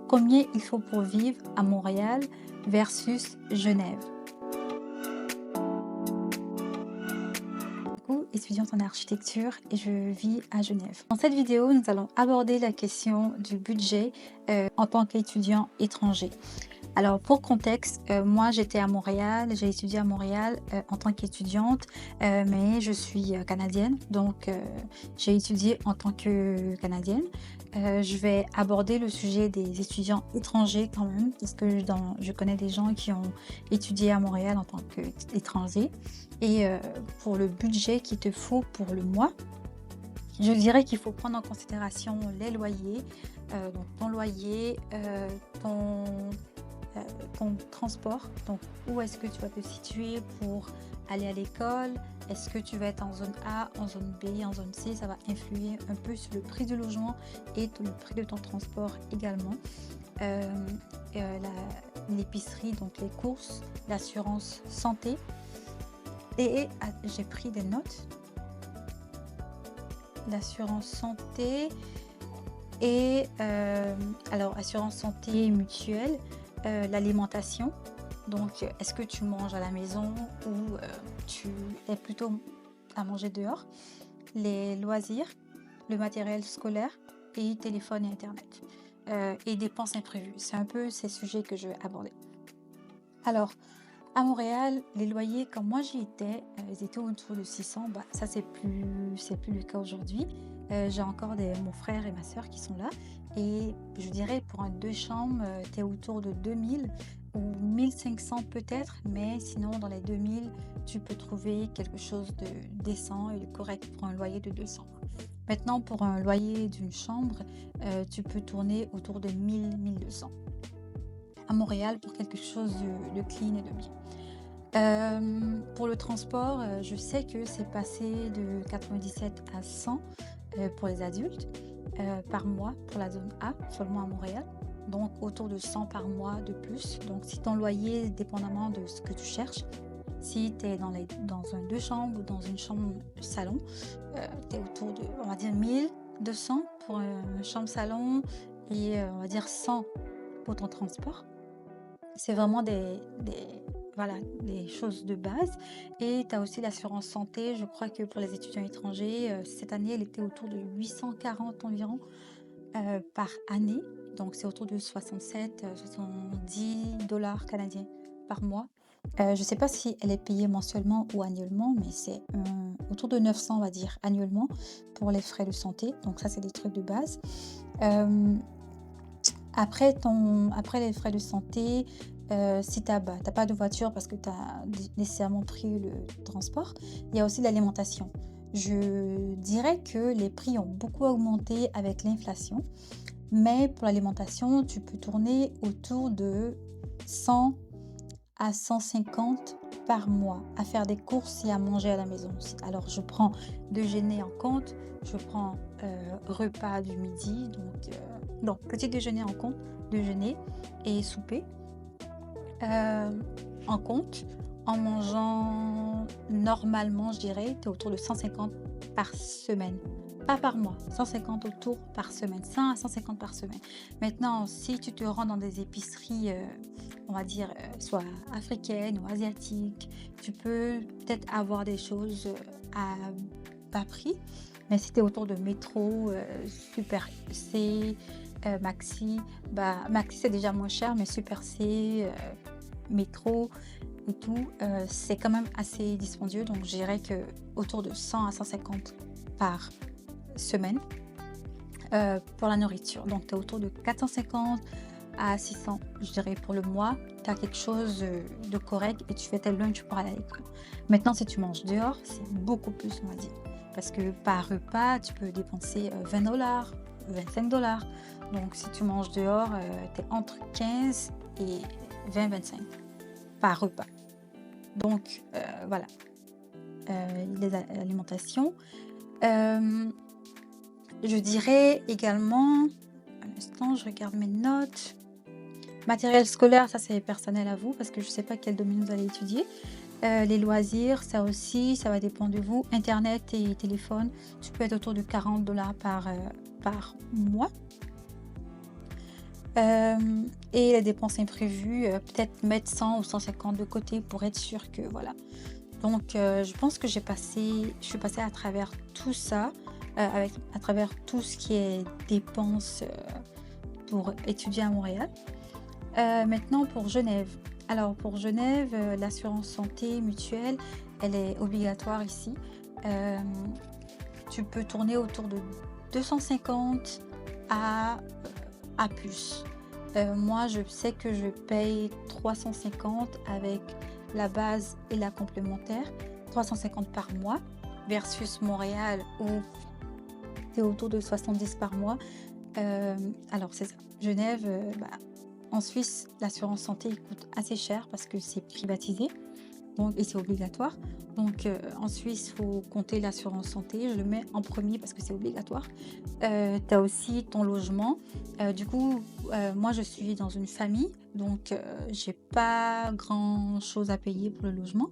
Combien il faut pour vivre à Montréal versus Genève? Étudiante en architecture et je vis à Genève. Dans cette vidéo, nous allons aborder la question du budget en tant qu'étudiant étranger. Alors pour contexte, moi j'étais à Montréal, j'ai étudié à Montréal en tant qu'étudiante, mais je suis canadienne, donc j'ai étudié en tant que canadienne. Je vais aborder le sujet des étudiants étrangers quand même, parce que je connais des gens qui ont étudié à Montréal en tant qu'étrangers. Et pour le budget qu'il te faut pour le mois, je dirais qu'il faut prendre en considération les loyers, donc ton loyer, ton euh, ton transport, donc où est-ce que tu vas te situer pour aller à l'école, est-ce que tu vas être en zone A, en zone B, en zone C, ça va influer un peu sur le prix du logement et le prix de ton transport également. Euh, L'épicerie, donc les courses, l'assurance santé. Et j'ai pris des notes. L'assurance santé et alors assurance santé mutuelle. L'alimentation, donc est-ce que tu manges à la maison ou tu es plutôt à manger dehors, les loisirs, le matériel scolaire et téléphone et internet, et dépenses imprévues. C'est un peu ces sujets que je vais aborder. Alors à Montréal, les loyers, quand moi j'y étais, ils étaient autour de 600. Bah, ça c'est plus le cas aujourd'hui. J'ai encore mon frère et ma soeur qui sont là. Et je dirais pour un 2 chambres, tu es autour de 2000 ou 1500 peut-être. Mais sinon, dans les 2000, tu peux trouver quelque chose de décent et de correct pour un loyer de 200. Maintenant, pour un loyer d'une chambre, tu peux tourner autour de 1000-1200 à Montréal pour quelque chose de clean et de bien. Pour le transport, je sais que c'est passé de 97 à 100 pour les adultes par mois pour la zone A, seulement à Montréal. Donc autour de 100 par mois de plus. Donc si ton loyer, dépendamment de ce que tu cherches, si tu es dans un 2 chambres ou dans une chambre salon, tu es autour de, on va dire, 1200 pour une chambre salon et on va dire 100 pour ton transport. C'est vraiment voilà, des choses de base. Et tu as aussi l'assurance santé. Je crois que pour les étudiants étrangers, cette année, elle était autour de 840 environ par année. Donc, c'est autour de 67, 70 dollars canadiens par mois. Je ne sais pas si elle est payée mensuellement ou annuellement, mais c'est autour de 900, on va dire, annuellement pour les frais de santé. Donc, ça, c'est des trucs de base. Après les frais de santé, si tu n'as pas de voiture parce que tu as nécessairement pris le transport, il y a aussi l'alimentation. Je dirais que les prix ont beaucoup augmenté avec l'inflation, mais pour l'alimentation, tu peux tourner autour de 100 à 150 par mois à faire des courses et à manger à la maison aussi. Alors, je prends déjeuner en compte, je prends repas du midi, donc petit déjeuner en compte, déjeuner et souper en compte. En mangeant normalement, je dirais, tu es autour de 150 par semaine. Pas par mois, 150 autour par semaine, 100 à 150 par semaine. Maintenant, si tu te rends dans des épiceries, on va dire, soit africaines ou asiatiques, tu peux peut-être avoir des choses à bas prix. Mais si tu es autour de Métro, Super C, Maxi, Maxi c'est déjà moins cher, mais Super C, Métro et tout, c'est quand même assez dispendieux. Donc je dirais que autour de 100 à 150 par semaine pour la nourriture. Donc tu es autour de 450 à 600, je dirais, pour le mois. Tu as quelque chose de correct et tu fais tes lunch pour aller à l'école. Maintenant, si tu manges dehors, c'est beaucoup plus, on va dire. Parce que par repas, tu peux dépenser 20 dollars, 25 dollars. Donc si tu manges dehors, tu es entre 15 et 20-25 par repas. Donc voilà, l'alimentation. Je dirais également, un instant, je regarde mes notes. Matériel scolaire, ça c'est personnel à vous parce que je ne sais pas quel domaine vous allez étudier. Les loisirs, ça aussi, ça va dépendre de vous. Internet et téléphone, tu peux être autour de 40 dollars par mois. Et les dépenses imprévues, peut-être mettre 100 ou 150 de côté pour être sûr que voilà. Donc, je pense que je suis passée à travers tout ça, à travers tout ce qui est dépenses, pour étudier à Montréal. Maintenant pour Genève. Alors pour Genève, l'assurance santé mutuelle, elle est obligatoire ici. Hem, Tu peux tourner autour de 250 à, à plus. Moi, je sais que je paye 350 avec la base et la complémentaire, 350 par mois, versus Montréal où c'est autour de 70 par mois. Alors c'est ça. Genève, en Suisse, l'assurance santé il coûte assez cher parce que c'est privatisé. Donc, et c'est obligatoire. Donc, en Suisse, il faut compter l'assurance santé. Je le mets en premier parce que c'est obligatoire. Tu as aussi ton logement. Du coup, moi, je suis dans une famille. Donc, j'ai pas grand-chose à payer pour le logement.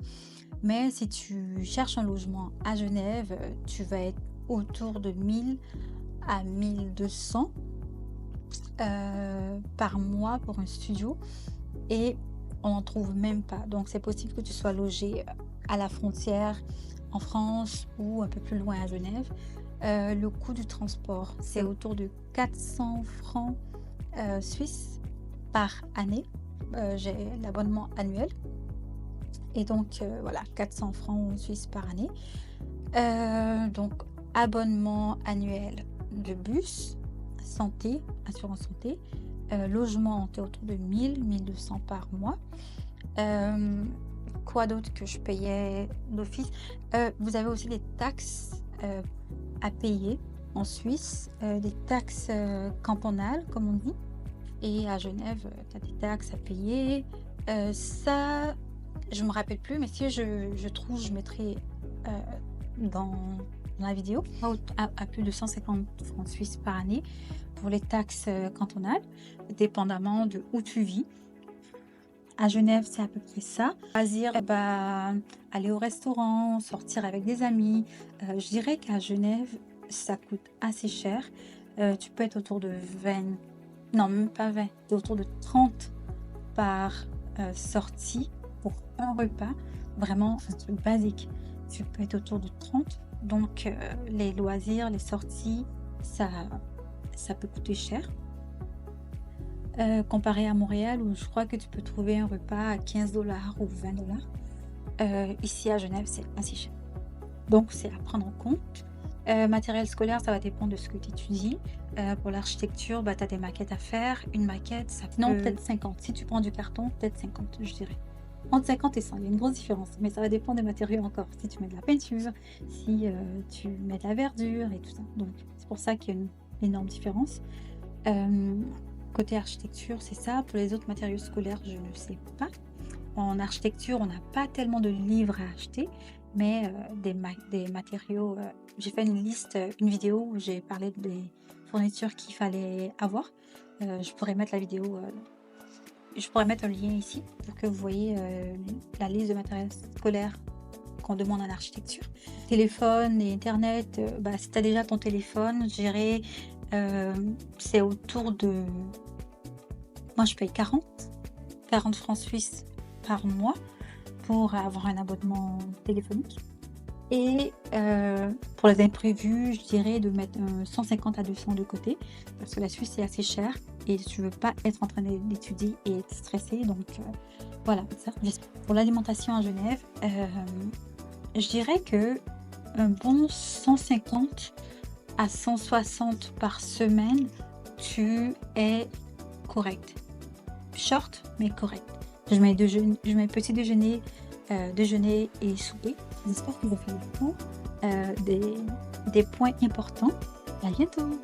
Mais si tu cherches un logement à Genève, tu vas être autour de 1000 à 1200 par mois pour un studio. Et on n'en trouve même pas. Donc, c'est possible que tu sois logé à la frontière en France ou un peu plus loin à Genève. Le coût du transport, c'est autour de 400 francs suisses par année. J'ai l'abonnement annuel. Et donc, voilà, 400 francs suisses par année. Donc, abonnement annuel de bus, santé, assurance santé. Logement, t'es autour de 1200 par mois. Quoi d'autre que je payais d'office? Vous avez aussi des taxes à payer en Suisse, des taxes cantonales, comme on dit. Et à Genève, tu as des taxes à payer. Ça, je me rappelle plus, mais si je trouve, je mettrai dans la vidéo, à plus de 150 francs suisses par année pour les taxes cantonales, dépendamment de où tu vis. À Genève, c'est à peu près ça. Choisir, aller au restaurant, sortir avec des amis. Je dirais qu'à Genève, ça coûte assez cher. Tu peux être autour de 20, non, même pas 20, t'es autour de 30 par sortie pour un repas. Vraiment un truc basique. Tu peux être autour de 30. Donc, les loisirs, les sorties, ça peut coûter cher. Comparé à Montréal où je crois que tu peux trouver un repas à 15 $ ou 20 $. Ici à Genève, c'est assez cher. Donc, c'est à prendre en compte. Matériel scolaire, ça va dépendre de ce que tu étudies. Pour l'architecture, tu as des maquettes à faire. Une maquette, ça peut... Non, peut-être 50. Si tu prends du carton, peut-être 50, je dirais. Entre 50 et 100, il y a une grosse différence. Mais ça va dépendre des matériaux encore. Si tu mets de la peinture, si tu mets de la verdure et tout ça. Donc, c'est pour ça qu'il y a une énorme différence. Côté architecture, c'est ça. Pour les autres matériaux scolaires, je ne sais pas. En architecture, on n'a pas tellement de livres à acheter, mais des matériaux. J'ai fait une liste, une vidéo où j'ai parlé des fournitures qu'il fallait avoir. Je pourrais mettre la vidéo, je pourrais mettre un lien ici pour que vous voyez la liste de matériel scolaire qu'on demande en architecture. Téléphone et internet, si tu as déjà ton téléphone, je dirais c'est autour de... Moi, je paye 40 francs suisses par mois pour avoir un abonnement téléphonique. Et pour les imprévus, je dirais de mettre 150 à 200 de côté parce que la Suisse est assez chère et tu veux pas être en train d'étudier et être stressé. Donc voilà, ça. Pour l'alimentation à Genève, je dirais que un bon 150 à 160 par semaine, tu es correct. Short, mais correct. Je mets petit déjeuner, déjeuner et souper. J'espère que vous avez fait le tour des points importants. À bientôt!